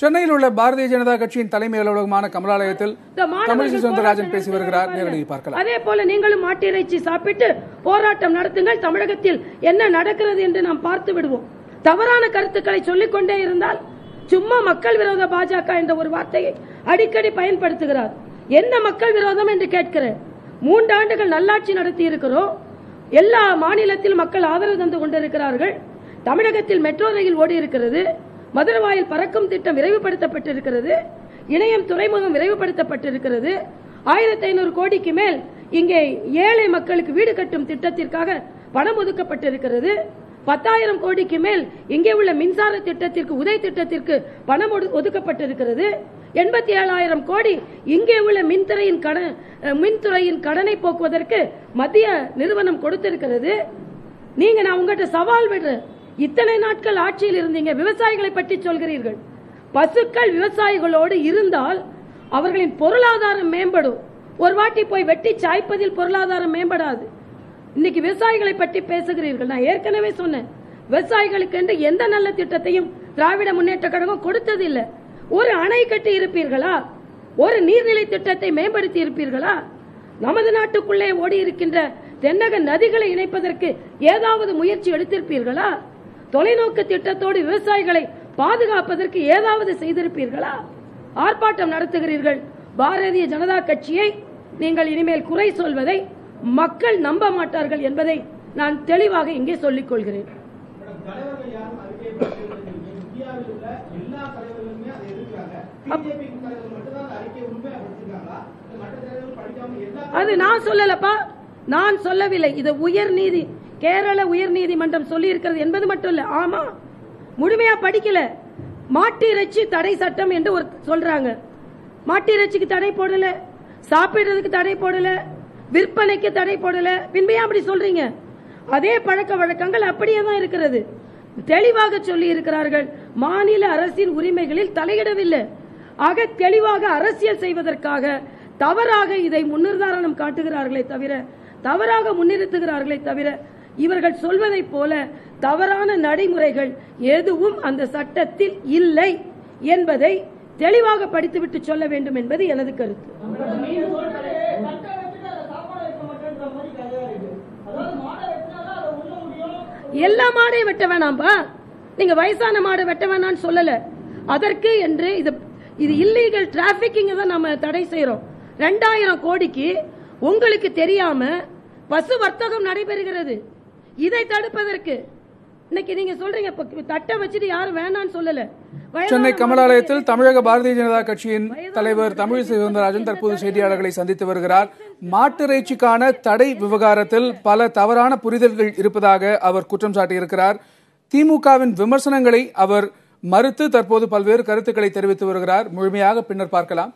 சென்னையில் உள்ள பாரதிய ஜனதா கட்சியின் தலைமை அலுவலகமான கமலாலயத்தில் தமிழிசை சவுந்தரராஜன் பேசி வருகிறார். நேரடியாக பார்க்கலாம். அதே போல நீங்களும் மாட்டு இறைச்சி சாப்பிட்டு போராட்டம் நடத்துங்கள். தமிழகத்தில் என்ன நடக்கிறது என்று நாம் பார்த்து விடுவோம். தவறான கருத்துக்களை சொல்லிக் கொண்டே இருந்தால் சும்மா மக்கள் விரோத பாஜக என்ற ஒரு வார்த்தையை அடிக்கடி பயன்படுத்துகிறார். என்ன மக்கள் விரோதம் என்று கேட்கிறேன். 3 ஆண்டுகள் நல்லாட்சி நடத்தி இருக்கிறோம். எல்லா மாநிலத்தில் மக்கள் ஆதரவு தந்து கொண்டிருக்கிறார்கள். தமிழகத்தில் மெட்ரோ ரயில் ஓடி இருக்கிறது. மதுரவாயில் பறக்கும் திட்டம் விரைவுபடுத்தப்பட்டிருக்கிறது. இணையம் துறைமுகம் விரைவுபடுத்தப்பட்டிருக்கிறது. 1500 கோடிக்கு மேல் இங்கே ஏழை மக்களுக்கு வீடு கட்டும் திட்டத்திற்காக பணம் ஒதுக்கப்பட்டிருக்கிறது. 10,000 கோடிக்கு மேல் இங்கே உள்ள மின்சார திட்டத்திற்கு உதய் திட்டத்திற்கு பணம் ஒதுக்கப்பட்டிருக்கிறது. 87,000 கோடி இங்கே உள்ள மின்துறையின் கடனை போக்குவதற்கு மத்திய நிறுவனம் கொடுத்திருக்கிறது. நீங்க நான் உங்ககிட்ட சவால் விடுறேன். இத்தனை நாட்கள் ஆட்சியில் இருந்தீங்க, விவசாயிகளை பற்றி சொல்கிறீர்கள். பசுக்கள் விவசாயிகளோடு இருந்தால் அவர்களின் பொருளாதாரம் மேம்படும். ஒரு வாட்டி போய் வெட்டி சாய்ப்பதில் பொருளாதாரம் மேம்படாது. இன்னைக்கு விவசாயிகளை பற்றி பேசுகிறீர்கள். நான் ஏற்கனவே சொன்னேன், விவசாயிகளுக்கு என்று எந்த நல்ல திட்டத்தையும் திராவிட முன்னேற்ற கழகம் கொடுத்ததில்லை. ஒரு அணை கட்டி இருப்பீர்களா? ஒரு நீர்நிலை திட்டத்தை மேம்படுத்தி இருப்பீர்களா? நமது நாட்டுக்குள்ளே ஓடி இருக்கின்ற தென்னக நதிகளை இணைப்பதற்கு ஏதாவது முயற்சி எடுத்திருப்பீர்களா? தொலைநோக்கு திட்டத்தோடு விவசாயிகளை பாதுகாப்பதற்கு ஏதாவது செய்திருப்பீர்களா? ஆர்ப்பாட்டம் நடத்துகிறீர்கள். பாரதிய ஜனதா கட்சியை நீங்கள் இனிமேல் குறை சொல்வதை மக்கள் நம்ப மாட்டார்கள் என்பதை நான் தெளிவாக இங்கே சொல்லிக் கொள்கிறேன். அது நான் சொல்லலப்பா, நான் சொல்லவில்லை. இது உயர்நீதி கேரள உயர்நீதிமன்றம் சொல்லி இருக்கிறது என்பது மட்டும் இல்ல. ஆமா, முழுமையா படிக்கல. மாட்டு இறைச்சி தடை சட்டம் என்று ஒரு சொல்றாங்க. மாட்டு இறைச்சிக்கு தடை போடல, சாப்பிடுறதுக்கு தடை போடல, விற்பனைக்கு தடை போடல. பின்பே அப்படி சொல்றீங்க. அதே பழக்க வழக்கங்கள் அப்படியே தான் இருக்கிறது. தெளிவாக சொல்லி இருக்கிறார்கள், மாநில அரசின் உரிமைகளில் தலையிடவில்லை. ஆக தெளிவாக அரசியல் செய்வதற்காக தவறாக இதை முன்னுதாரணம் காட்டுகிறார்களே தவிர, தவறாக முன்னிறுத்துகிறார்களே தவிர, இவர்கள் சொல்வதைப் போல தவறான நடைமுறைகள் எதுவும் அந்த சட்டத்தில் இல்லை என்பதை தெளிவாக படித்துவிட்டு சொல்ல வேண்டும் என்பது எனது கருத்து. எல்லா மாடையும் வெட்ட வேணாம்பா. நீங்க வயசான மாடை வெட்ட வேணாம்னு சொல்லல. அதற்கு என்று இது இல்லீகல் டிராபிக்கிங் தான் நம்ம தடை செய்யறோம். 2000 கோடிக்கு உங்களுக்கு தெரியாம பசு வர்த்தகம் நடைபெறுகிறது. இதை தடுப்பதற்கு இன்னைக்கு நீங்க சொல்றீங்க தட்டை வச்சுட்டு யாரும் வேணான்னு சொல்லல. சென்னை கமலாலயத்தில் தமிழக பாரதிய ஜனதா கட்சியின் தலைவர் தமிழிசை சவுந்தரராஜன் தற்போது செய்தியாளர்களை சந்தித்து வருகிறார். மாட்டிறைச்சிக்கான தடை விவகாரத்தில் பல தவறான புரிதல்கள் இருப்பதாக அவர் குற்றம் சாட்டியிருக்கிறார். திமுகவின் விமர்சனங்களை அவர் மறுத்து தற்போது பல்வேறு கருத்துக்களை தெரிவித்து வருகிறார். முழுமையாக பின்னர் பார்க்கலாம்.